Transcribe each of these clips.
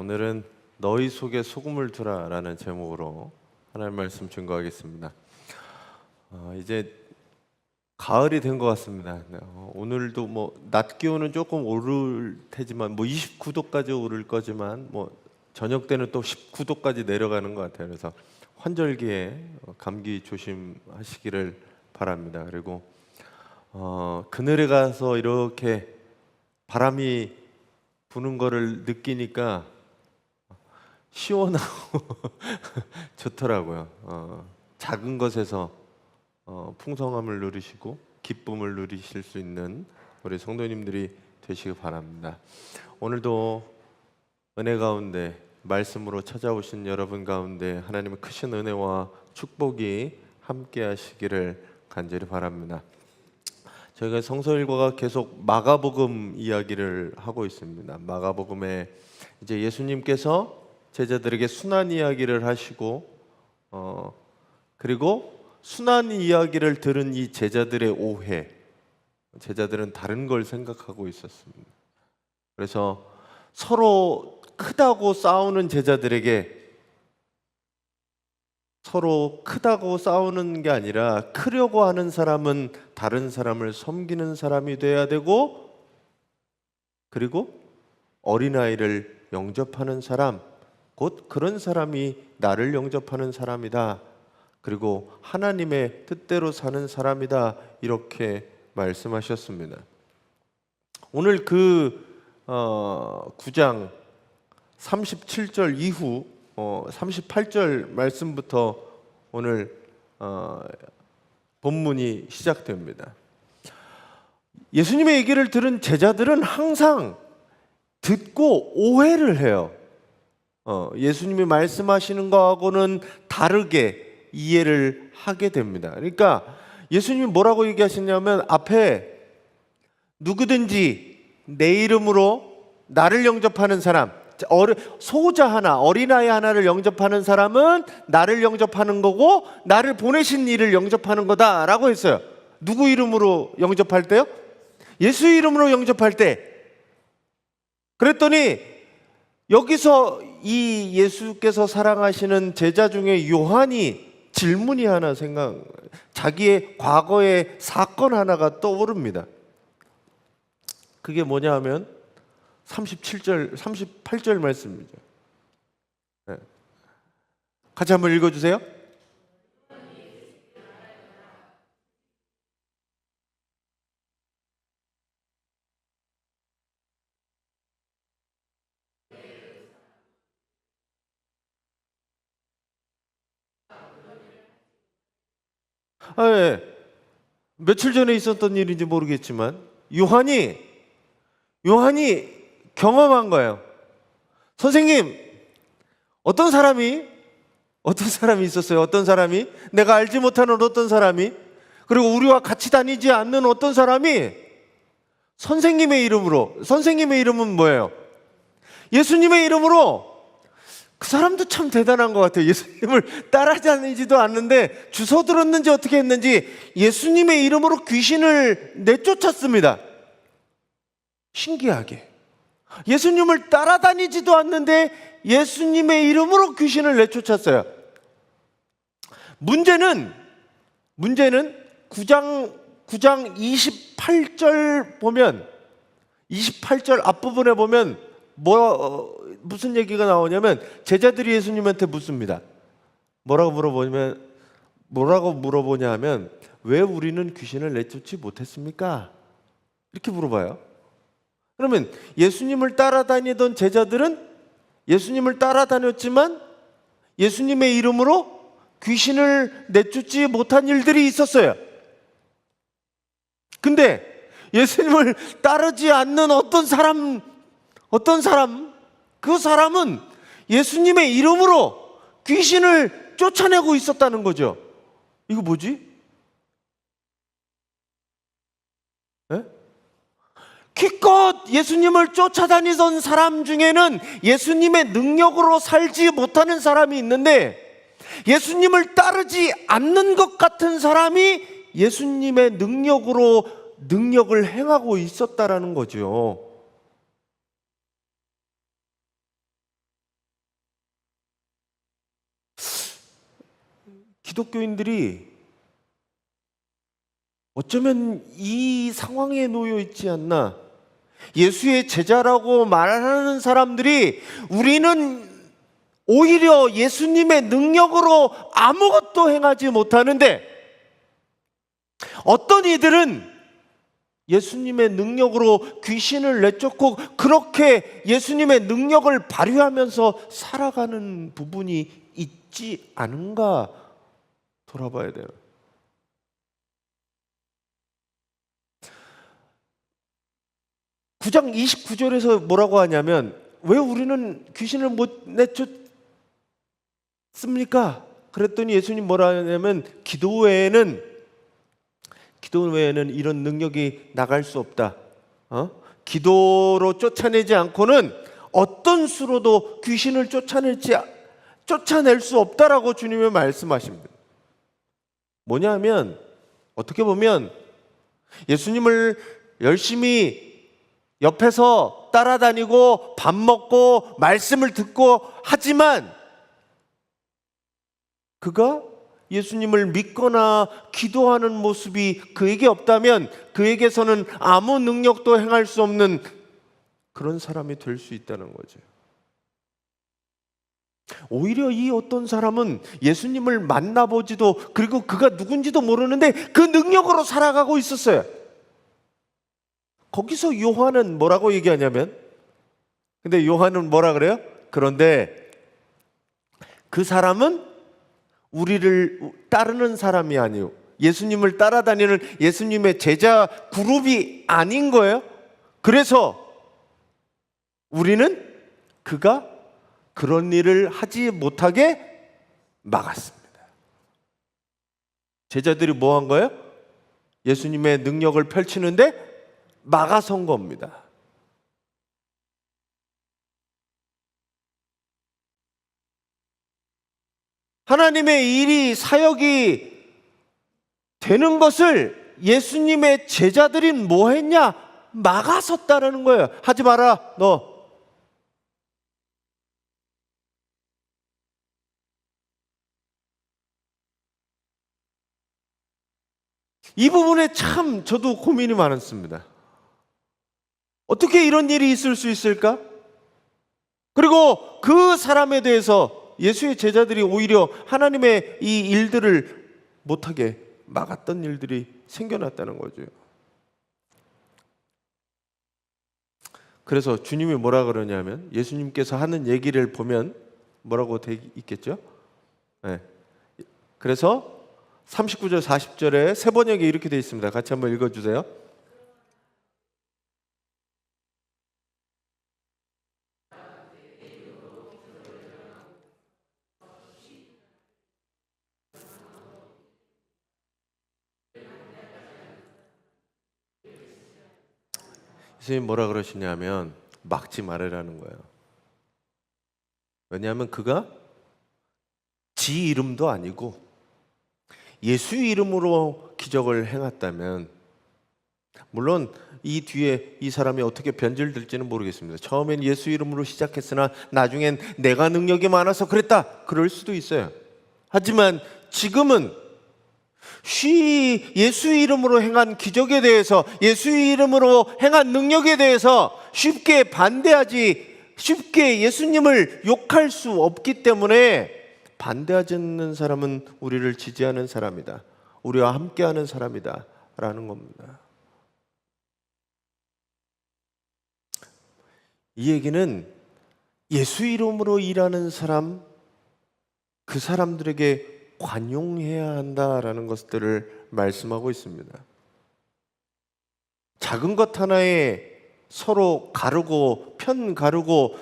오늘은 너희 속에 소금을 두라 라는 제목으로 하나님 말씀 증거하겠습니다. 이제 가을이 된 것 같습니다. 오늘도 낮 기온은 조금 오를 테지만 29도까지 오를 거지만 저녁 때는 또 19도까지 내려가는 것 같아요. 그래서 환절기에 감기 조심하시기를 바랍니다. 그리고 그늘에 가서 이렇게 바람이 부는 거를 느끼니까 시원하고 좋더라고요. 작은 것에서 풍성함을 누리시고 기쁨을 누리실 수 있는 우리 성도님들이 되시기 바랍니다. 오늘도 은혜 가운데 말씀으로 찾아오신 여러분 가운데 하나님의 크신 은혜와 축복이 함께 하시기를 간절히 바랍니다. 저희가 성서일과가 계속 마가복음 이야기를 하고 있습니다. 마가복음에 이제 예수님께서 제자들에게 순환 이야기를 하시고 그리고 순환 이야기를 들은 이 제자들의 오해, 제자들은 다른 걸 생각하고 있었습니다. 그래서 서로 크다고 싸우는 제자들에게 서로 크다고 싸우는 게 아니라 크려고 하는 사람은 다른 사람을 섬기는 사람이 돼야 되고, 그리고 어린아이를 영접하는 사람, 곧 그런 사람이 나를 영접하는 사람이다. 그리고 하나님의 뜻대로 사는 사람이다. 이렇게 말씀하셨습니다. 오늘 그 9장 37절 이후 38절 말씀부터 오늘 본문이 시작됩니다. 예수님의 얘기를 들은 제자들은 항상 듣고 오해를 해요. 예수님이 말씀하시는 거하고는 다르게 이해를 하게 됩니다. 그러니까 예수님이 뭐라고 얘기하시냐면 앞에 누구든지 내 이름으로 나를 영접하는 사람, 소자 하나, 어린아이 하나를 영접하는 사람은 나를 영접하는 거고 나를 보내신 이를 영접하는 거다라고 했어요. 누구 이름으로 영접할 때요? 예수 이름으로 영접할 때. 그랬더니 여기서 이 예수께서 사랑하시는 제자 중에 요한이 질문이 하나 자기의 과거의 사건 하나가 떠오릅니다. 그게 뭐냐 하면 38절 말씀이죠. 네. 같이 한번 읽어주세요. 네. 며칠 전에 있었던 일인지 모르겠지만 요한이 경험한 거예요. 선생님, 어떤 사람이 있었어요. 어떤 사람이, 내가 알지 못하는 어떤 사람이, 그리고 우리와 같이 다니지 않는 어떤 사람이 선생님의 이름은 뭐예요? 예수님의 이름으로. 그 사람도 참 대단한 것 같아요. 예수님을 따라다니지도 않는데 주워 들었는지 어떻게 했는지 예수님의 이름으로 귀신을 내쫓았습니다. 신기하게 예수님을 따라다니지도 않는데 예수님의 이름으로 귀신을 내쫓았어요. 문제는 9장 28절 보면, 28절 앞부분에 보면 무슨 얘기가 나오냐면 제자들이 예수님한테 묻습니다. 뭐라고 물어보냐 하면 왜 우리는 귀신을 내쫓지 못했습니까? 이렇게 물어봐요. 그러면 예수님을 따라다니던 제자들은 예수님을 따라다녔지만 예수님의 이름으로 귀신을 내쫓지 못한 일들이 있었어요. 근데 예수님을 따르지 않는 어떤 사람, 그 사람은 예수님의 이름으로 귀신을 쫓아내고 있었다는 거죠. 이거 뭐지? 네? 기껏 예수님을 쫓아다니던 사람 중에는 예수님의 능력으로 살지 못하는 사람이 있는데, 예수님을 따르지 않는 것 같은 사람이 예수님의 능력을 행하고 있었다라는 거죠. 기독교인들이 어쩌면 이 상황에 놓여 있지 않나. 예수의 제자라고 말하는 사람들이 우리는 오히려 예수님의 능력으로 아무것도 행하지 못하는데, 어떤 이들은 예수님의 능력으로 귀신을 내쫓고 그렇게 예수님의 능력을 발휘하면서 살아가는 부분이 있지 않은가 돌아봐야 돼요. (9장 29절에서) 뭐라고 하냐면, 왜 우리는 귀신을 못 내쫓습니까? 그랬더니 예수님 뭐라 하냐면, 기도 외에는 이런 능력이 나갈 수 없다. 기도로 쫓아내지 않고는 어떤 수로도 귀신을 쫓아낼 수 없다라고 주님은 말씀하십니다. 뭐냐면, 어떻게 보면 예수님을 열심히 옆에서 따라다니고 밥 먹고 말씀을 듣고 하지만, 그가 예수님을 믿거나 기도하는 모습이 그에게 없다면 그에게서는 아무 능력도 행할 수 없는 그런 사람이 될 수 있다는 거죠. 오히려 이 어떤 사람은 예수님을 만나보지도, 그리고 그가 누군지도 모르는데 그 능력으로 살아가고 있었어요. 거기서 요한은 뭐라고 얘기하냐면, 근데 요한은 뭐라 그래요? 그런데 그 사람은 우리를 따르는 사람이 아니요, 예수님을 따라다니는 예수님의 제자 그룹이 아닌 거예요. 그래서 우리는 그가 그런 일을 하지 못하게 막았습니다. 제자들이 뭐 한 거예요? 예수님의 능력을 펼치는데 막아선 겁니다. 하나님의 일이, 사역이 되는 것을 예수님의 제자들이 뭐 했냐? 막아섰다는 거예요. 하지 마라, 너. 이 부분에 참 저도 고민이 많았습니다. 어떻게 이런 일이 있을 수 있을까? 그리고 그 사람에 대해서 예수의 제자들이 오히려 하나님의 이 일들을 못하게 막았던 일들이 생겨났다는 거죠. 그래서 주님이 뭐라 그러냐면, 예수님께서 하는 얘기를 보면 뭐라고 돼 있겠죠? 네. 그래서 39절 40절에 새 번역에 이렇게 되어 있습니다. 같이 한번 읽어주세요. 예수님 뭐라 그러시냐면, 막지 말으라는 거예요. 왜냐하면 그가 지 이름도 아니고 예수 이름으로 기적을 행했다면, 물론 이 뒤에 이 사람이 어떻게 변질될지는 모르겠습니다. 처음엔 예수 이름으로 시작했으나 나중엔 내가 능력이 많아서 그랬다, 그럴 수도 있어요. 하지만 지금은 예수 이름으로 행한 기적에 대해서, 예수 이름으로 행한 능력에 대해서 쉽게 예수님을 욕할 수 없기 때문에, 반대하지 않는 사람은 우리를 지지하는 사람이다, 우리와 함께하는 사람이다 라는 겁니다. 이 얘기는 예수 이름으로 일하는 사람, 그 사람들에게 관용해야 한다라는 것들을 말씀하고 있습니다. 작은 것 하나에 서로 가르고 편 가르고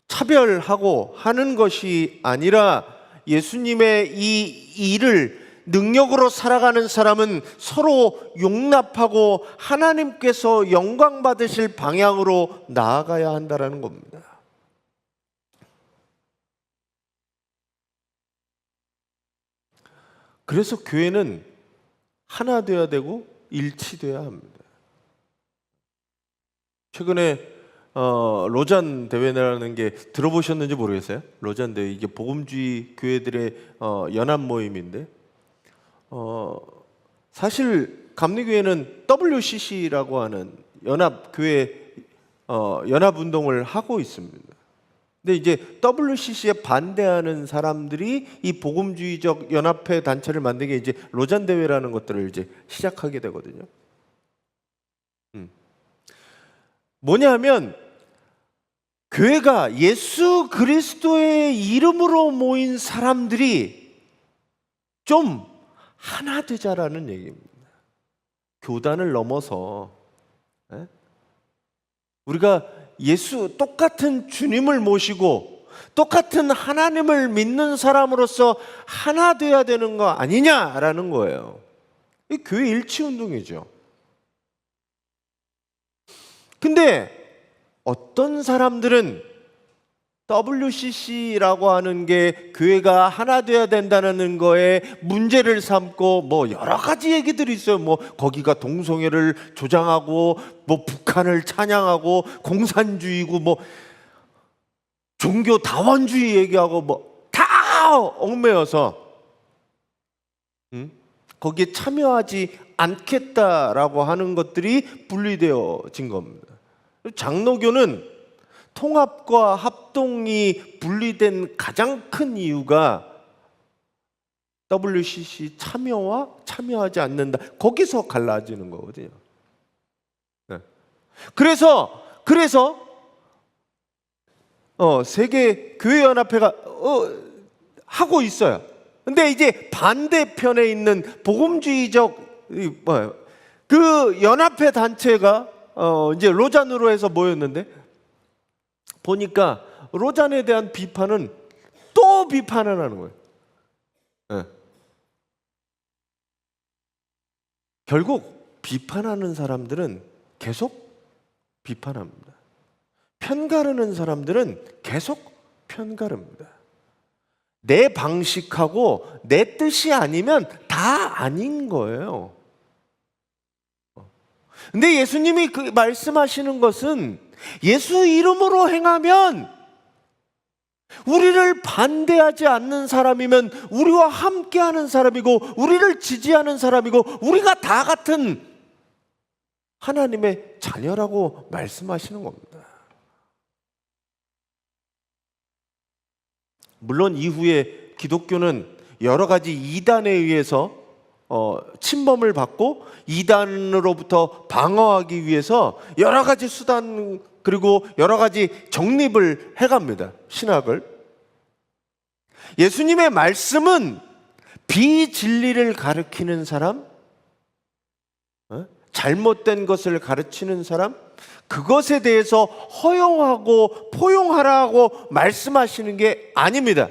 차별하고 하는 것이 아니라, 예수님의 이 일을 능력으로 살아가는 사람은 서로 용납하고 하나님께서 영광 받으실 방향으로 나아가야 한다라는 겁니다. 그래서 교회는 하나 되어야 되고 일치되어야 합니다. 최근에 로잔 대회라는 게 들어보셨는지 모르겠어요. 로잔 대회, 이게 복음주의 교회들의 연합 모임인데, 사실 감리교회는 WCC라고 하는 연합교회 연합운동을 하고 있습니다. 근데 이제 WCC에 반대하는 사람들이 이 복음주의적 연합회 단체를 만들게 이제 로잔 대회라는 것들을 이제 시작하게 되거든요. 뭐냐면 교회가 예수 그리스도의 이름으로 모인 사람들이 좀 하나 되자라는 얘기입니다. 교단을 넘어서 우리가 똑같은 주님을 모시고 똑같은 하나님을 믿는 사람으로서 하나 돼야 되는 거 아니냐라는 거예요. 이 교회 일치운동이죠. 근데 어떤 사람들은 WCC라고 하는 게 교회가 하나 돼야 된다는 거에 문제를 삼고 뭐 여러 가지 얘기들이 있어요. 뭐 거기가 동성애를 조장하고 뭐 북한을 찬양하고 공산주의고 뭐 종교 다원주의 얘기하고 뭐 다 얽매여서 거기에 참여하지 않겠다라고 하는 것들이 분리되어진 겁니다. 장로교는 통합과 합동이 분리된 가장 큰 이유가 WCC 참여와 참여하지 않는다. 거기서 갈라지는 거거든요. 그래서 세계 교회 연합회가 하고 있어요. 근데 이제 반대편에 있는 복음주의적 그 연합회 단체가 이제 로잔으로 해서 모였는데 보니까 로잔에 대한 비판은 또 비판을 하는 거예요. 결국 비판하는 사람들은 계속 비판합니다. 편가르는 사람들은 계속 편가릅니다. 내 방식하고 내 뜻이 아니면 다 아닌 거예요. 근데 예수님이 그 말씀하시는 것은 예수 이름으로 행하면 우리를 반대하지 않는 사람이면 우리와 함께하는 사람이고 우리를 지지하는 사람이고 우리가 다 같은 하나님의 자녀라고 말씀하시는 겁니다. 물론 이후에 기독교는 여러 가지 이단에 의해서 침범을 받고 이단으로부터 방어하기 위해서 여러 가지 수단 그리고 여러 가지 정립을 해갑니다. 신학을. 예수님의 말씀은 비진리를 가르치는 사람, 잘못된 것을 가르치는 사람, 그것에 대해서 허용하고 포용하라고 말씀하시는 게 아닙니다.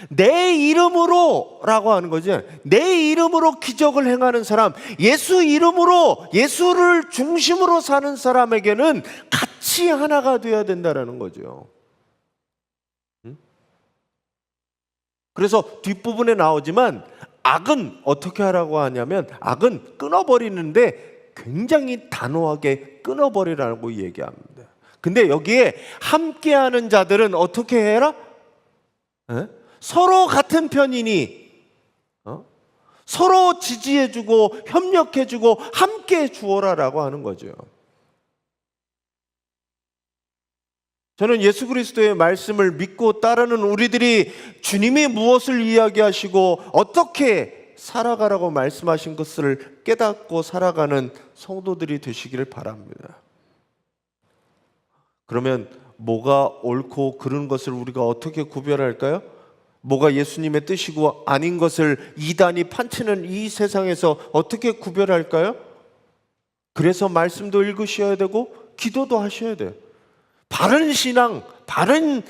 내 이름으로 라고 하는 거죠. 내 이름으로 기적을 행하는 사람, 예수 이름으로 예수를 중심으로 사는 사람에게는 같이 하나가 되어야 된다는 거죠. 그래서 뒷부분에 나오지만 악은 어떻게 하라고 하냐면 악은 끊어버리는데 굉장히 단호하게 끊어버리라고 얘기합니다. 근데 여기에 함께하는 자들은 어떻게 해라? 서로 같은 편이니 서로 지지해주고 협력해주고 함께 주어라라고 하는 거죠. 저는 예수 그리스도의 말씀을 믿고 따르는 우리들이 주님이 무엇을 이야기하시고 어떻게 살아가라고 말씀하신 것을 깨닫고 살아가는 성도들이 되시기를 바랍니다. 그러면 뭐가 옳고 그른 것을 우리가 어떻게 구별할까요? 뭐가 예수님의 뜻이고 아닌 것을 이단이 판치는 이 세상에서 어떻게 구별할까요? 그래서 말씀도 읽으셔야 되고 기도도 하셔야 돼요. 바른 신앙, 바른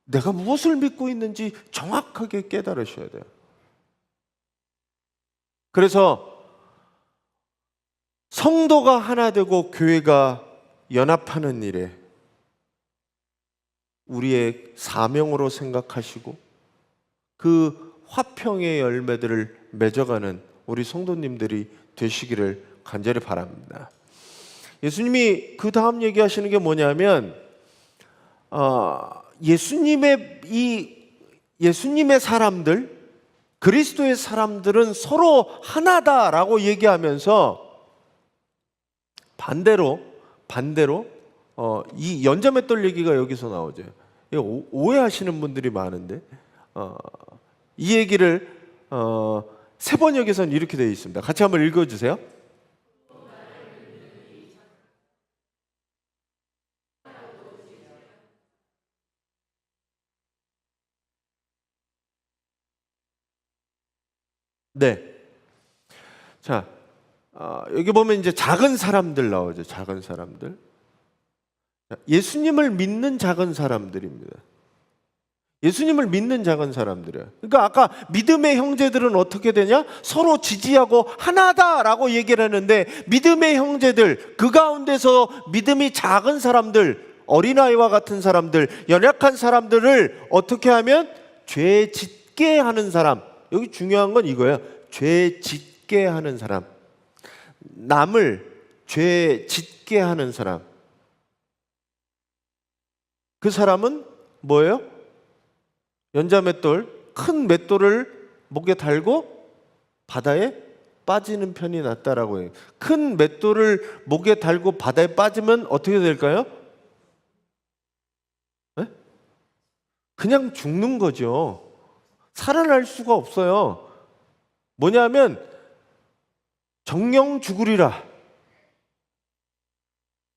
내가 무엇을 믿고 있는지 정확하게 깨달으셔야 돼요. 그래서 성도가 하나 되고 교회가 연합하는 일에 우리의 사명으로 생각하시고 그 화평의 열매들을 맺어가는 우리 성도님들이 되시기를 간절히 바랍니다. 예수님이 그 다음 얘기하시는 게 뭐냐면 예수님의 사람들, 그리스도의 사람들은 서로 하나다라고 얘기하면서 반대로 이 연자맷돌 얘기가 여기서 나오죠. 오해하시는 분들이 많은데 이 얘기를 세번역에서는 이렇게 되어 있습니다. 같이 한번 읽어주세요. 네. 자, 여기 보면 이제 작은 사람들 나오죠. 작은 사람들. 예수님을 믿는 작은 사람들입니다. 예수님을 믿는 작은 사람들이에요. 그러니까 아까 믿음의 형제들은 어떻게 되냐? 서로 지지하고 하나다라고 얘기를 했는데, 믿음의 형제들, 그 가운데서 믿음이 작은 사람들, 어린아이와 같은 사람들, 연약한 사람들을 어떻게 하면 죄 짓게 하는 사람. 여기 중요한 건 이거예요. 죄 짓게 하는 사람. 남을 죄 짓게 하는 사람. 그 사람은 뭐예요? 연자맷돌, 큰 맷돌을 목에 달고 바다에 빠지는 편이 낫다라고 해요. 큰 맷돌을 목에 달고 바다에 빠지면 어떻게 될까요? 네? 그냥 죽는 거죠. 살아날 수가 없어요. 뭐냐면 정령 죽으리라.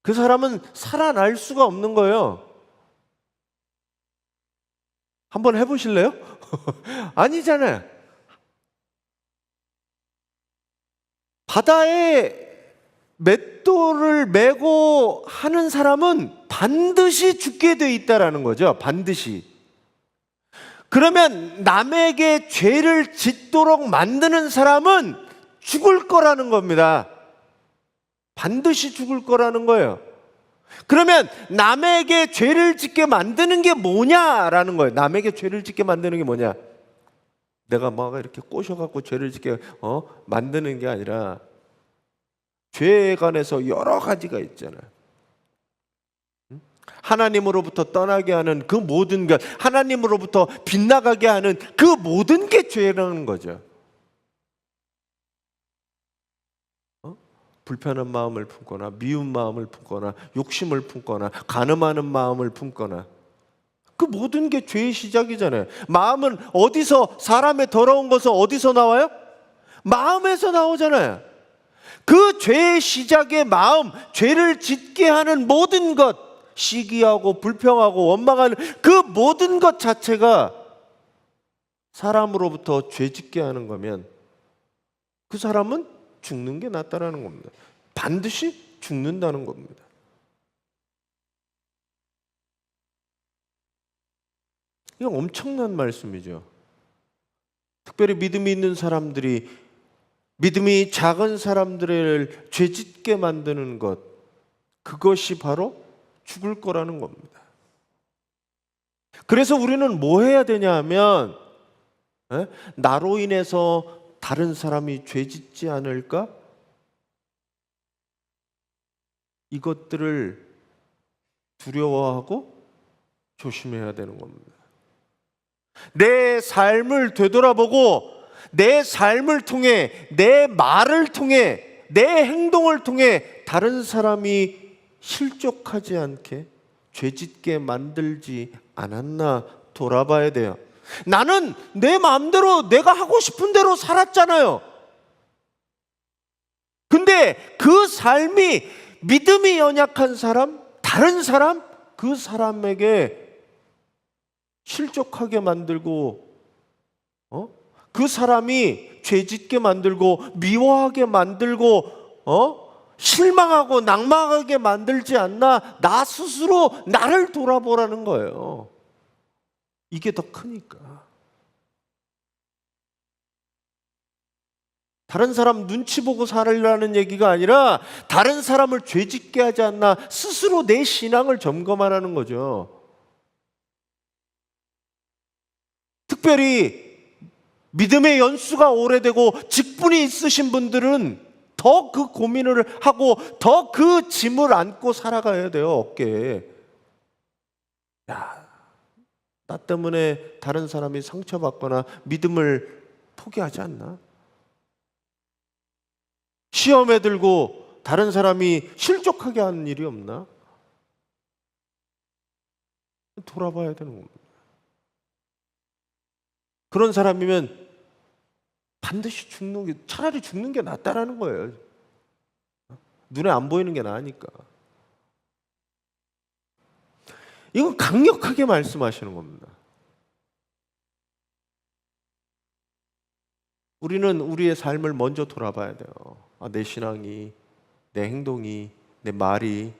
그 사람은 살아날 수가 없는 거예요. 한번 해보실래요? 아니잖아요. 바다에 맷돌을 메고 하는 사람은 반드시 죽게 돼 있다라는 거죠. 반드시. 그러면 남에게 죄를 짓도록 만드는 사람은 죽을 거라는 겁니다. 반드시 죽을 거라는 거예요. 그러면 남에게 죄를 짓게 만드는 게 뭐냐라는 거예요. 남에게 죄를 짓게 만드는 게 뭐냐? 내가 막 이렇게 꼬셔갖고 죄를 짓게 만드는 게 아니라, 죄에 관해서 여러 가지가 있잖아요. 하나님으로부터 떠나게 하는 그 모든 것, 하나님으로부터 빗나가게 하는 그 모든 게 죄라는 거죠. 불편한 마음을 품거나 미운 마음을 품거나 욕심을 품거나 간음하는 마음을 품거나, 그 모든 게 죄의 시작이잖아요. 마음은 어디서, 사람의 더러운 것은 어디서 나와요? 마음에서 나오잖아요. 그 죄의 시작의 마음, 죄를 짓게 하는 모든 것, 시기하고 불평하고 원망하는 그 모든 것 자체가 사람으로부터 죄 짓게 하는 거면 그 사람은 죽는 게 낫다라는 겁니다. 반드시 죽는다는 겁니다. 이건 엄청난 말씀이죠. 특별히 믿음이 있는 사람들이, 믿음이 작은 사람들을 죄짓게 만드는 것, 그것이 바로 죽을 거라는 겁니다. 그래서 우리는 뭐 해야 되냐 하면, 나로 인해서 다른 사람이 죄짓지 않을까? 이것들을 두려워하고 조심해야 되는 겁니다. 내 삶을 되돌아보고 내 삶을 통해, 내 말을 통해, 내 행동을 통해 다른 사람이 실족하지 않게, 죄짓게 만들지 않았나 돌아봐야 돼요. 나는 내 마음대로 내가 하고 싶은 대로 살았잖아요. 근데 그 삶이 믿음이 연약한 사람, 다른 사람, 그 사람에게 실족하게 만들고, 그 사람이 죄짓게 만들고 미워하게 만들고 실망하고 낙망하게 만들지 않나, 나 스스로 나를 돌아보라는 거예요. 이게 더 크니까. 다른 사람 눈치 보고 살으라는 얘기가 아니라, 다른 사람을 죄짓게 하지 않나 스스로 내 신앙을 점검하라는 거죠. 특별히 믿음의 연수가 오래되고 직분이 있으신 분들은 더 그 고민을 하고 더 그 짐을 안고 살아가야 돼요, 어깨에. 야, 나 때문에 다른 사람이 상처받거나 믿음을 포기하지 않나? 시험에 들고 다른 사람이 실족하게 하는 일이 없나? 돌아봐야 되는 겁니다. 그런 사람이면 반드시 차라리 죽는 게 낫다라는 거예요. 눈에 안 보이는 게 나으니까. 이건 강력하게 말씀하시는 겁니다. 우리는 우리의 삶을 먼저 돌아봐야 돼요. 내 신앙이, 내 행동이, 내 말이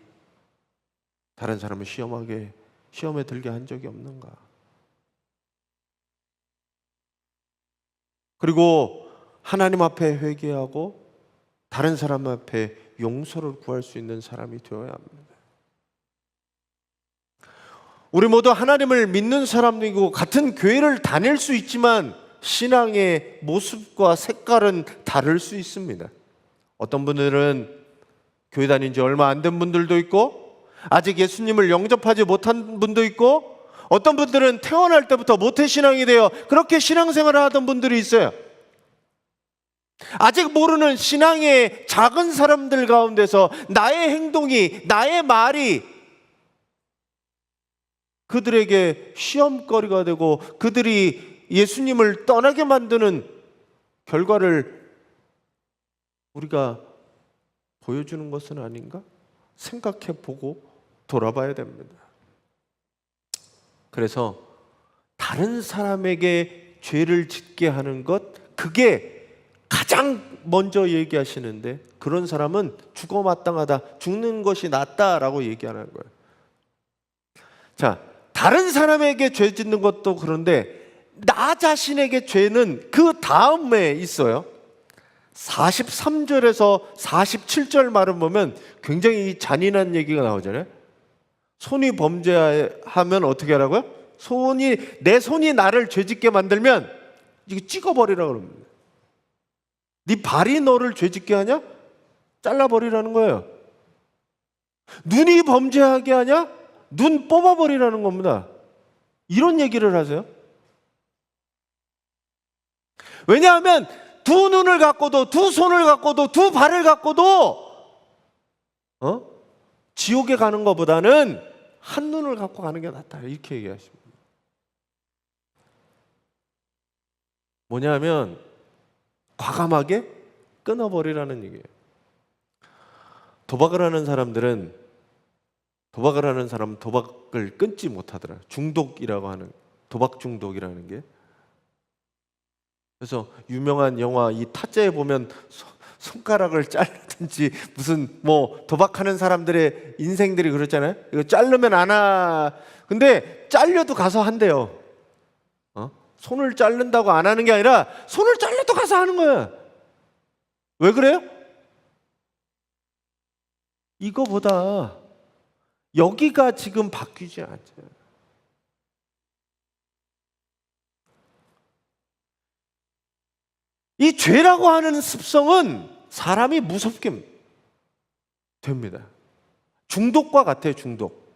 다른 사람을 시험에 들게 한 적이 없는가? 그리고 하나님 앞에 회개하고 다른 사람 앞에 용서를 구할 수 있는 사람이 되어야 합니다. 우리 모두 하나님을 믿는 사람이고 같은 교회를 다닐 수 있지만 신앙의 모습과 색깔은 다를 수 있습니다. 어떤 분들은 교회 다닌 지 얼마 안 된 분들도 있고 아직 예수님을 영접하지 못한 분도 있고 어떤 분들은 태어날 때부터 모태신앙이 되어 그렇게 신앙생활을 하던 분들이 있어요. 아직 모르는 신앙의 작은 사람들 가운데서 나의 행동이, 나의 말이 그들에게 시험거리가 되고 그들이 예수님을 떠나게 만드는 결과를 우리가 보여주는 것은 아닌가? 생각해 보고 돌아봐야 됩니다. 그래서 다른 사람에게 죄를 짓게 하는 것, 그게 가장 먼저 얘기하시는데 그런 사람은 죽어 마땅하다, 죽는 것이 낫다라고 얘기하는 거예요. 자, 다른 사람에게 죄 짓는 것도 그런데 나 자신에게 죄는 그 다음에 있어요. 43절에서 47절 말을 보면 굉장히 잔인한 얘기가 나오잖아요. 손이 범죄하면 어떻게 하라고요? 내 손이 나를 죄짓게 만들면 이거 찍어버리라고 그럽니다. 네 발이 너를 죄짓게 하냐? 잘라버리라는 거예요. 눈이 범죄하게 하냐? 눈 뽑아버리라는 겁니다. 이런 얘기를 하세요. 왜냐하면 두 눈을 갖고도, 두 손을 갖고도, 두 발을 갖고도 지옥에 가는 것보다는 한 눈을 갖고 가는 게 낫다, 이렇게 얘기하십니다. 뭐냐면 과감하게 끊어버리라는 얘기예요. 도박을 하는 사람은 도박을 끊지 못하더라. 중독이라고 하는, 도박 중독이라는 게. 그래서 유명한 영화 이 타짜에 보면 손가락을 자르든지 무슨 도박하는 사람들의 인생들이 그렇잖아요. 이거 자르면 근데 잘려도 가서 한대요. 손을 자른다고 안 하는 게 아니라 손을 잘려도 가서 하는 거야. 왜 그래요? 이거보다 여기가 지금 바뀌지 않죠. 이 죄라고 하는 습성은 사람이 무섭게 됩니다. 중독과 같아요, 중독.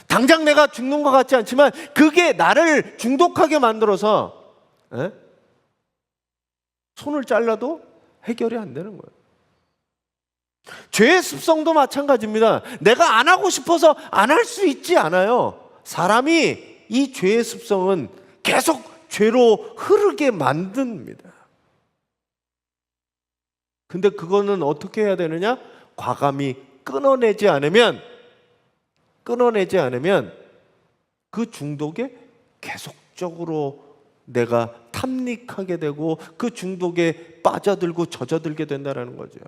당장 내가 죽는 것 같지 않지만 그게 나를 중독하게 만들어서 손을 잘라도 해결이 안 되는 거예요. 죄의 습성도 마찬가지입니다. 내가 안 하고 싶어서 안 할 수 있지 않아요. 사람이 이 죄의 습성은 계속 죄로 흐르게 만듭니다. 근데 그거는 어떻게 해야 되느냐? 과감히 끊어내지 않으면 그 중독에 계속적으로 내가 탐닉하게 되고 그 중독에 빠져들고 젖어들게 된다는 거죠.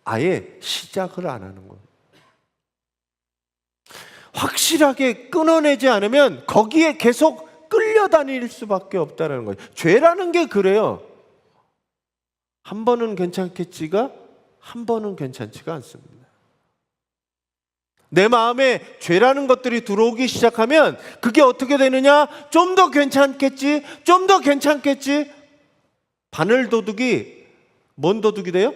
아예 시작을 안 하는 거예요. 확실하게 끊어내지 않으면 거기에 계속 끌려다닐 수밖에 없다는 거예요. 죄라는 게 그래요. 한 번은 괜찮겠지가 한 번은 괜찮지가 않습니다. 내 마음에 죄라는 것들이 들어오기 시작하면 그게 어떻게 되느냐? 좀 더 괜찮겠지, 좀 더 괜찮겠지. 바늘 도둑이 뭔 도둑이 돼요?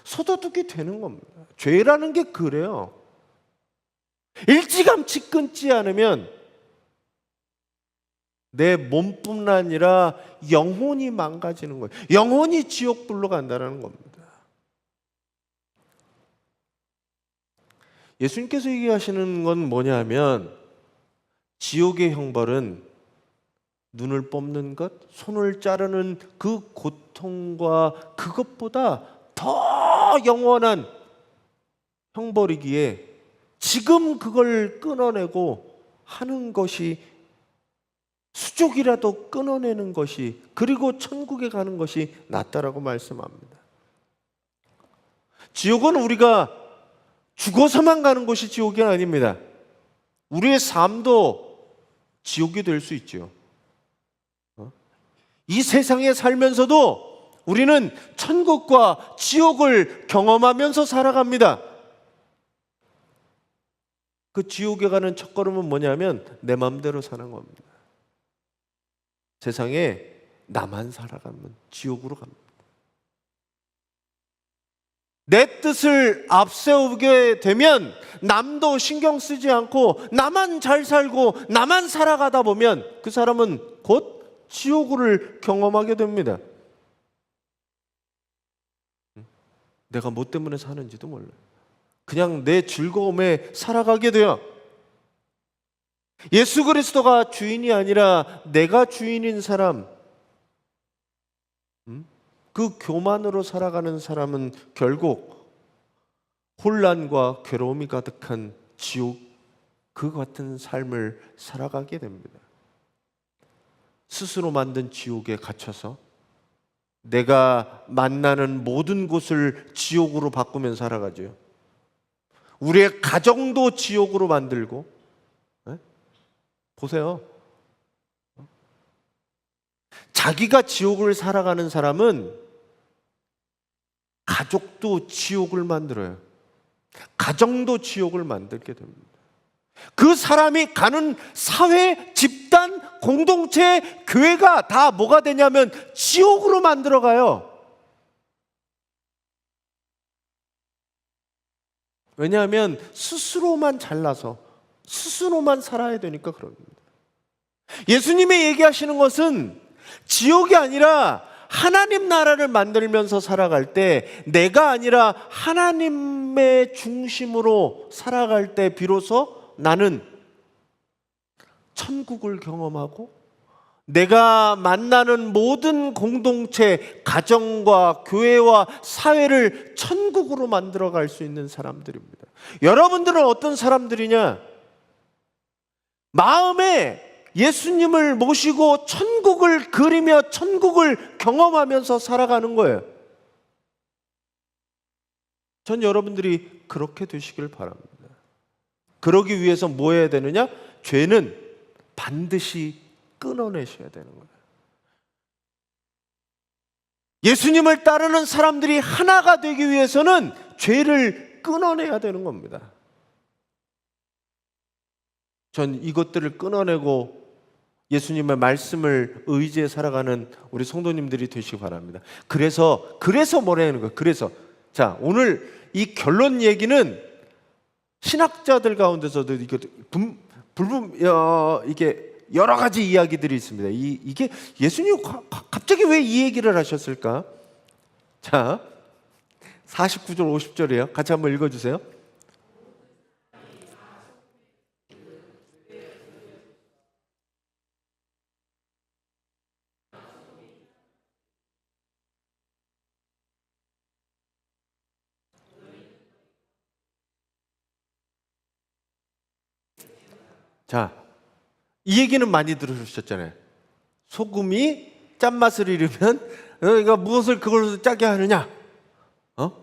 소도둑이 되는 겁니다. 죄라는 게 그래요. 일찌감치 끊지 않으면 내 몸뿐 아니라 영혼이 망가지는 거예요. 영혼이 지옥불로 간다는 겁니다. 예수님께서 얘기하시는 건 뭐냐 하면 지옥의 형벌은 눈을 뽑는 것, 손을 자르는 그 고통과 그것보다 더 영원한 형벌이기에 지금 그걸 끊어내고 하는 것이, 수족이라도 끊어내는 것이, 그리고 천국에 가는 것이 낫다라고 말씀합니다. 지옥은 우리가 죽어서만 가는 곳이 지옥이 아닙니다. 우리의 삶도 지옥이 될 수 있죠. 이 세상에 살면서도 우리는 천국과 지옥을 경험하면서 살아갑니다. 그 지옥에 가는 첫걸음은 뭐냐면 내 마음대로 사는 겁니다. 세상에 나만 살아가면 지옥으로 갑니다. 내 뜻을 앞세우게 되면 남도 신경 쓰지 않고 나만 잘 살고 나만 살아가다 보면 그 사람은 곧 지옥을 경험하게 됩니다. 내가 뭐 때문에 사는지도 몰라요. 그냥 내 즐거움에 살아가게 돼요. 예수 그리스도가 주인이 아니라 내가 주인인 사람, 그 교만으로 살아가는 사람은 결국 혼란과 괴로움이 가득한 지옥, 그 같은 삶을 살아가게 됩니다. 스스로 만든 지옥에 갇혀서 내가 만나는 모든 곳을 지옥으로 바꾸면 살아가죠. 우리의 가정도 지옥으로 만들고, 보세요. 자기가 지옥을 살아가는 사람은 가족도 지옥을 만들어요. 가정도 지옥을 만들게 됩니다. 그 사람이 가는 사회, 집단, 공동체, 교회가 다 뭐가 되냐면 지옥으로 만들어가요. 왜냐하면 스스로만 잘나서 스스로만 살아야 되니까 그럽니다. 예수님이 얘기하시는 것은 지옥이 아니라 하나님 나라를 만들면서 살아갈 때, 내가 아니라 하나님의 중심으로 살아갈 때 비로소 나는 천국을 경험하고 내가 만나는 모든 공동체, 가정과 교회와 사회를 천국으로 만들어갈 수 있는 사람들입니다. 여러분들은 어떤 사람들이냐? 마음에 예수님을 모시고 천국을 그리며 천국을 경험하면서 살아가는 거예요. 전 여러분들이 그렇게 되시길 바랍니다. 그러기 위해서 뭐 해야 되느냐? 죄는 반드시 끊어내셔야 되는 거예요. 예수님을 따르는 사람들이 하나가 되기 위해서는 죄를 끊어내야 되는 겁니다. 전 이것들을 끊어내고 예수님의 말씀을 의지해 살아가는 우리 성도님들이 되시기 바랍니다. 그래서 뭐라는 거예요? 그래서 자, 오늘 이 결론 얘기는 신학자들 가운데서도 이게 여러 가지 이야기들이 있습니다. 이게 예수님 갑자기 왜 이 얘기를 하셨을까? 자, 49절 50절이에요. 같이 한번 읽어주세요. 자, 이 얘기는 많이 들으셨잖아요. 소금이 짠맛을 잃으면 그러니까 무엇을 그걸로 짜게 하느냐?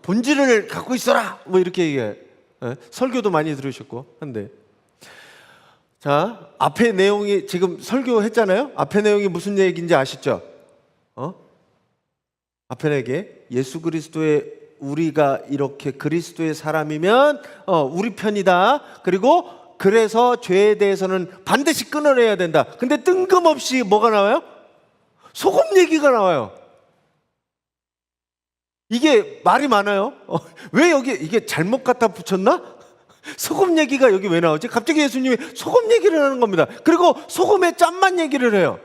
본질을 갖고 있어라. 뭐 이렇게 얘기해. 설교도 많이 들으셨고 한데, 자, 앞에 내용이 지금 설교했잖아요. 앞에 내용이 무슨 얘기인지 아시죠? 앞에 내게 예수 그리스도의, 우리가 이렇게 그리스도의 사람이면 우리 편이다. 그리고 그래서 죄에 대해서는 반드시 끊어내야 된다. 근데 뜬금없이 뭐가 나와요? 소금 얘기가 나와요. 이게 말이 많아요. 왜 여기 이게 잘못 갖다 붙였나? 소금 얘기가 여기 왜 나오지? 갑자기 예수님이 소금 얘기를 하는 겁니다. 그리고 소금의 짠만 얘기를 해요.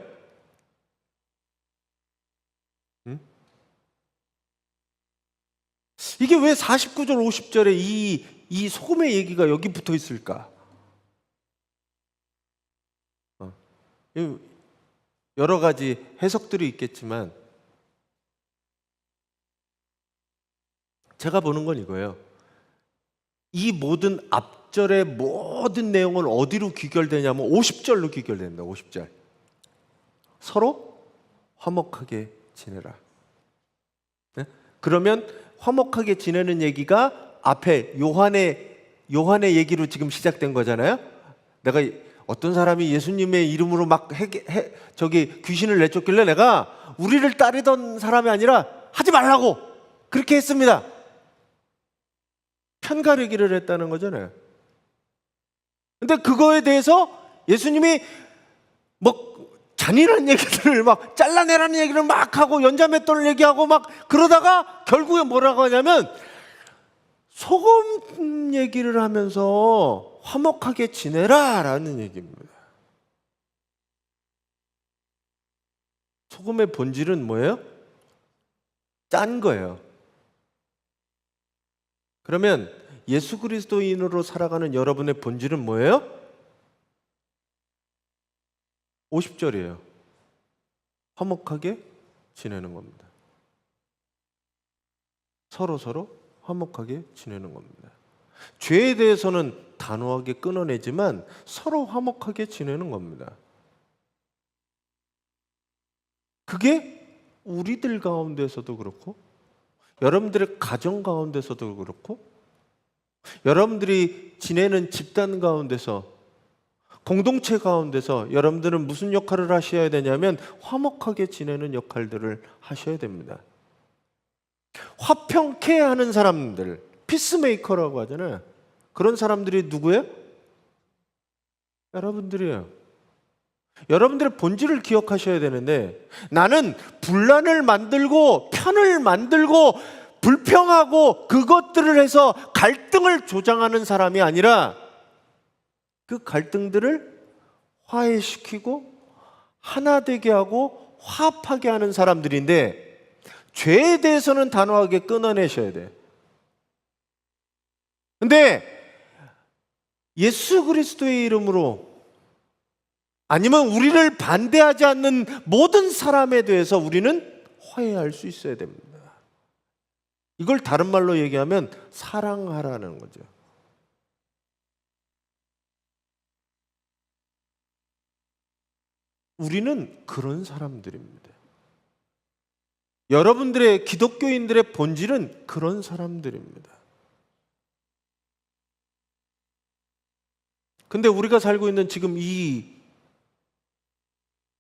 응? 이게 왜 49절 50절에 이 소금의 얘기가 여기 붙어 있을까? 여러 가지 해석들이 있겠지만 제가 보는 건 이거예요. 이 모든 앞절의 모든 내용은 어디로 귀결되냐면 50절로 귀결됩니다. 50절. 서로 화목하게 지내라. 네? 그러면 화목하게 지내는 얘기가 앞에 요한의 얘기로 지금 시작된 거잖아요. 내가 어떤 사람이 예수님의 이름으로 막 귀신을 내쫓길래 내가 우리를 따르던 사람이 아니라 하지 말라고 그렇게 했습니다. 편가르기를 했다는 거잖아요. 근데 그거에 대해서 예수님이 뭐 잔인한 얘기들을 막 잘라내라는 얘기를 막 하고 연자맷돌 얘기하고 막 그러다가 결국에 뭐라고 하냐면 소금 얘기를 하면서 화목하게 지내라 라는 얘기입니다. 소금의 본질은 뭐예요? 짠 거예요. 그러면 예수 그리스도인으로 살아가는 여러분의 본질은 뭐예요? 50절이에요. 화목하게 지내는 겁니다. 서로 화목하게 지내는 겁니다. 죄에 대해서는 단호하게 끊어내지만 서로 화목하게 지내는 겁니다. 그게 우리들 가운데서도 그렇고 여러분들의 가정 가운데서도 그렇고 여러분들이 지내는 집단 가운데서 공동체 가운데서 여러분들은 무슨 역할을 하셔야 되냐면 화목하게 지내는 역할들을 하셔야 됩니다. 화평케 하는 사람들, 피스메이커라고 하잖아요. 그런 사람들이 누구예요? 여러분들이에요. 여러분들의 본질을 기억하셔야 되는데 나는 분란을 만들고 편을 만들고 불평하고 그것들을 해서 갈등을 조장하는 사람이 아니라 그 갈등들을 화해시키고 하나 되게 하고 화합하게 하는 사람들인데 죄에 대해서는 단호하게 끊어내셔야 돼. 근데 예수 그리스도의 이름으로 아니면 우리를 반대하지 않는 모든 사람에 대해서 우리는 화해할 수 있어야 됩니다. 이걸 다른 말로 얘기하면 사랑하라는 거죠. 우리는 그런 사람들입니다. 여러분들의 기독교인들의 본질은 그런 사람들입니다. 근데 우리가 살고 있는 지금 이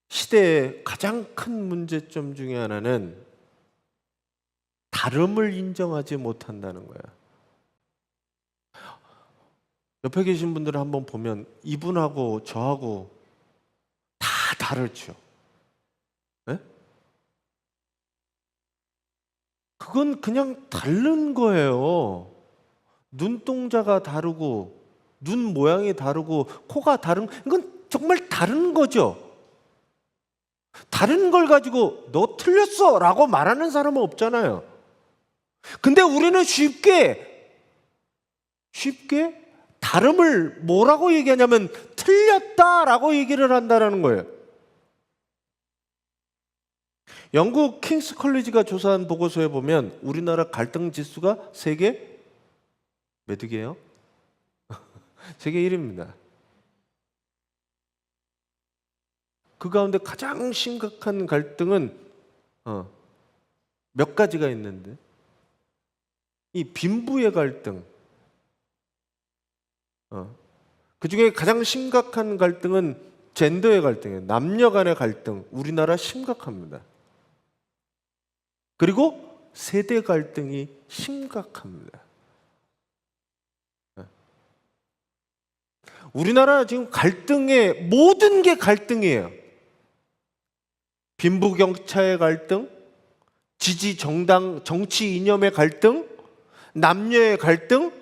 시대의 가장 큰 문제점 중에 하나는 다름을 인정하지 못한다는 거야. 옆에 계신 분들을 한번 보면 이분하고 저하고 다 다르죠. 네? 그건 그냥 다른 거예요. 눈동자가 다르고 눈 모양이 다르고 코가 다른, 이건 정말 다른 거죠. 다른 걸 가지고 너 틀렸어 라고 말하는 사람은 없잖아요. 근데 우리는 쉽게 다름을 뭐라고 얘기하냐면 틀렸다라고 얘기를 한다는 거예요. 영국 킹스 컬리지가 조사한 보고서에 보면 우리나라 갈등 지수가 세계 몇 위게요? 세계 1위입니다. 그 가운데 가장 심각한 갈등은 몇 가지가 있는데 이 빈부의 갈등, 그 중에 가장 심각한 갈등은 젠더의 갈등이에요. 남녀 간의 갈등, 우리나라 심각합니다. 그리고 세대 갈등이 심각합니다. 우리나라 지금 갈등의 모든 게 갈등이에요. 빈부격차의 갈등, 지지, 정당, 정치 이념의 갈등, 남녀의 갈등,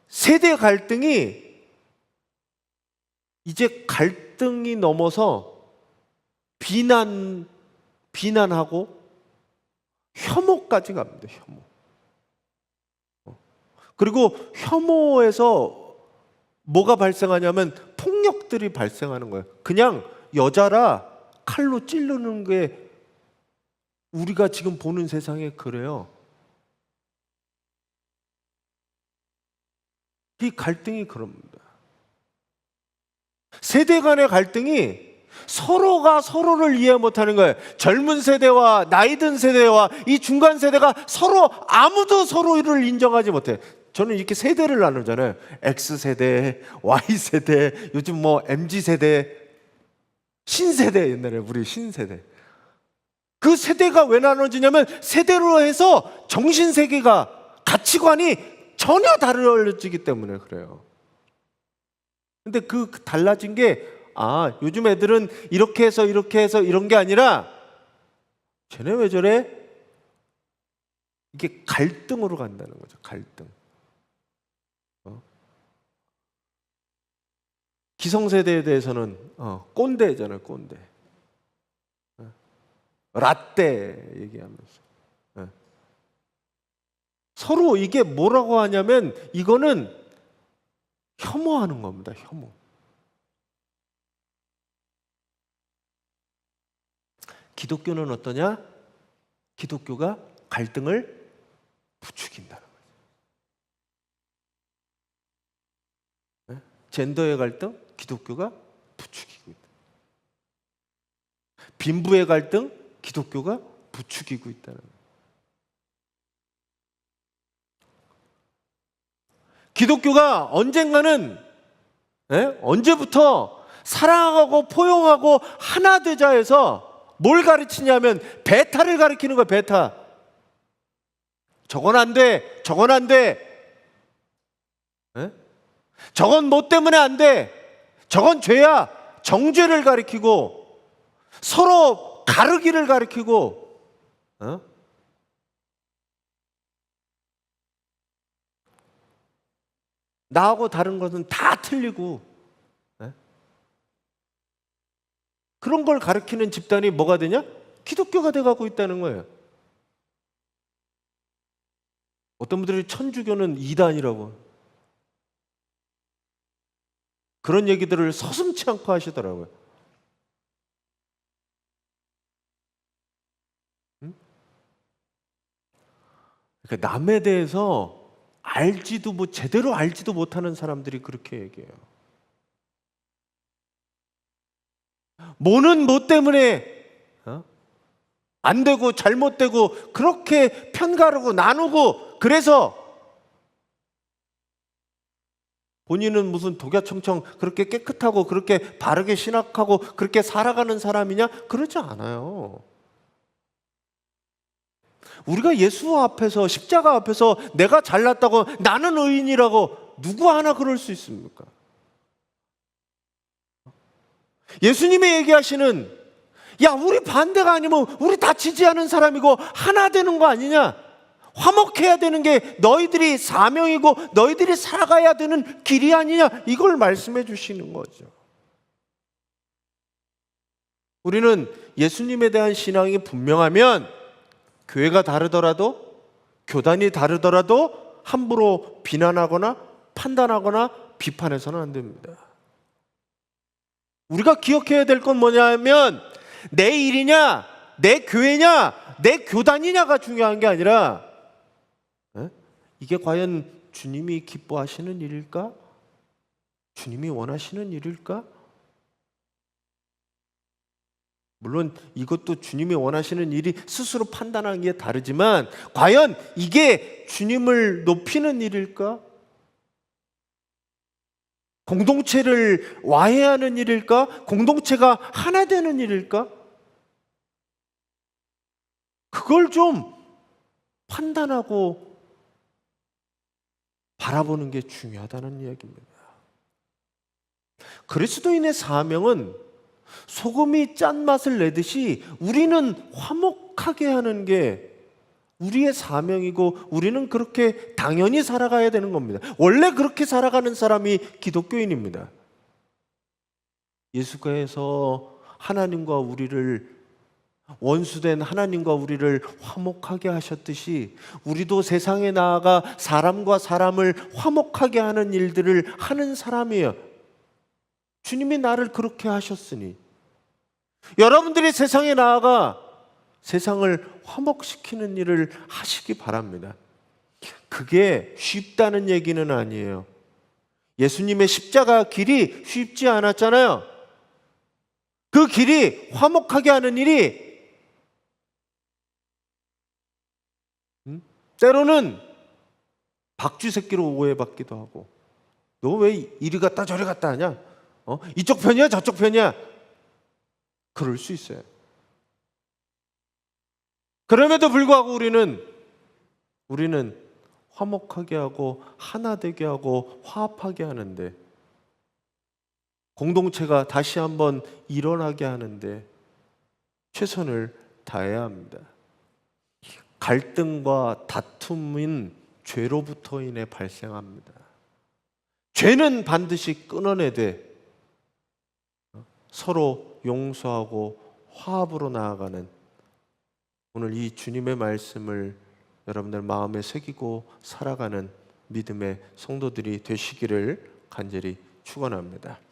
세대 갈등이 이제 갈등이 넘어서 비난하고 혐오까지 갑니다. 혐오. 그리고 혐오에서 뭐가 발생하냐면 폭력들이 발생하는 거예요. 그냥 여자라 칼로 찌르는 게 우리가 지금 보는 세상에 그래요. 이 갈등이 그럽니다. 세대 간의 갈등이 서로가 서로를 이해 못하는 거예요. 젊은 세대와 나이 든 세대와 이 중간 세대가 서로 아무도 서로를 인정하지 못해. 저는 이렇게 세대를 나누잖아요. X세대, Y세대, 요즘 뭐 MZ세대, 신세대, 옛날에 우리 신세대. 그 세대가 왜 나눠지냐면 세대로 해서 정신세계가, 가치관이 전혀 다르어지기 때문에 그래요. 근데 그 달라진 게 요즘 애들은 이렇게 해서 이런 게 아니라 쟤네 왜 저래? 이게 갈등으로 간다는 거죠. 갈등. 기성세대에 대해서는 꼰대잖아요. 꼰대. 라떼 얘기하면서. 서로 이게 뭐라고 하냐면 이거는 혐오하는 겁니다. 혐오. 기독교는 어떠냐? 기독교가 갈등을 부추긴다는 거죠. 젠더의 갈등, 기독교가 부추기고 있다. 빈부의 갈등, 기독교가 부추기고 있다는 거예요. 기독교가 언젠가는 언제부터 사랑하고 포용하고 하나 되자 해서 뭘 가르치냐면 배타를 가르치는 거예요. 배타. 저건 안 돼. 저건 안 돼. 저건 뭐 때문에 안 돼. 저건 죄야. 정죄를 가르치고 서로 가르기를 가르치고 나하고 다른 것은 다 틀리고 그런 걸 가르치는 집단이 뭐가 되냐? 기독교가 돼가고 있다는 거예요. 어떤 분들이 천주교는 이단이라고 그런 얘기들을 서슴지 않고 하시더라고요. 그러니까 남에 대해서 제대로 알지도 못하는 사람들이 그렇게 얘기해요. 뭐는 뭐 때문에 안 되고 잘못되고 그렇게 편가르고 나누고 그래서 본인은 무슨 독야청청 그렇게 깨끗하고 그렇게 바르게 신학하고 그렇게 살아가는 사람이냐? 그렇지 않아요. 우리가 예수 앞에서 십자가 앞에서 내가 잘났다고 나는 의인이라고 누구 하나 그럴 수 있습니까? 예수님이 얘기하시는 우리 반대가 아니면 우리 다 지지하는 사람이고 하나 되는 거 아니냐? 화목해야 되는 게 너희들이 사명이고 너희들이 살아가야 되는 길이 아니냐? 이걸 말씀해 주시는 거죠. 우리는 예수님에 대한 신앙이 분명하면 교회가 다르더라도 교단이 다르더라도 함부로 비난하거나 판단하거나 비판해서는 안 됩니다. 우리가 기억해야 될 건 뭐냐면 내 일이냐 내 교회냐 내 교단이냐가 중요한 게 아니라 이게 과연 주님이 기뻐하시는 일일까? 주님이 원하시는 일일까? 물론 이것도 주님이 원하시는 일이 스스로 판단하는 게 다르지만 과연 이게 주님을 높이는 일일까? 공동체를 와해하는 일일까? 공동체가 하나 되는 일일까? 그걸 좀 판단하고 바라보는 게 중요하다는 이야기입니다. 그리스도인의 사명은 소금이 짠맛을 내듯이 우리는 화목하게 하는 게 우리의 사명이고 우리는 그렇게 당연히 살아가야 되는 겁니다. 원래 그렇게 살아가는 사람이 기독교인입니다. 예수께서 하나님과 우리를 원수된 하나님과 우리를 화목하게 하셨듯이 우리도 세상에 나아가 사람과 사람을 화목하게 하는 일들을 하는 사람이에요. 주님이 나를 그렇게 하셨으니 여러분들이 세상에 나아가 세상을 화목시키는 일을 하시기 바랍니다. 그게 쉽다는 얘기는 아니에요. 예수님의 십자가 길이 쉽지 않았잖아요. 그 길이 화목하게 하는 일이 때로는 박쥐 새끼로 오해받기도 하고, 너 왜 이리 갔다 저리 갔다 하냐? 이쪽 편이야 저쪽 편이야? 그럴 수 있어요. 그럼에도 불구하고 우리는 화목하게 하고 하나 되게 하고 화합하게 하는데, 공동체가 다시 한번 일어나게 하는데 최선을 다해야 합니다. 갈등과 다툼은 죄로부터 인해 발생합니다. 죄는 반드시 끊어내되 서로 용서하고 화합으로 나아가는, 오늘 이 주님의 말씀을 여러분들 마음에 새기고 살아가는 믿음의 성도들이 되시기를 간절히 축원합니다.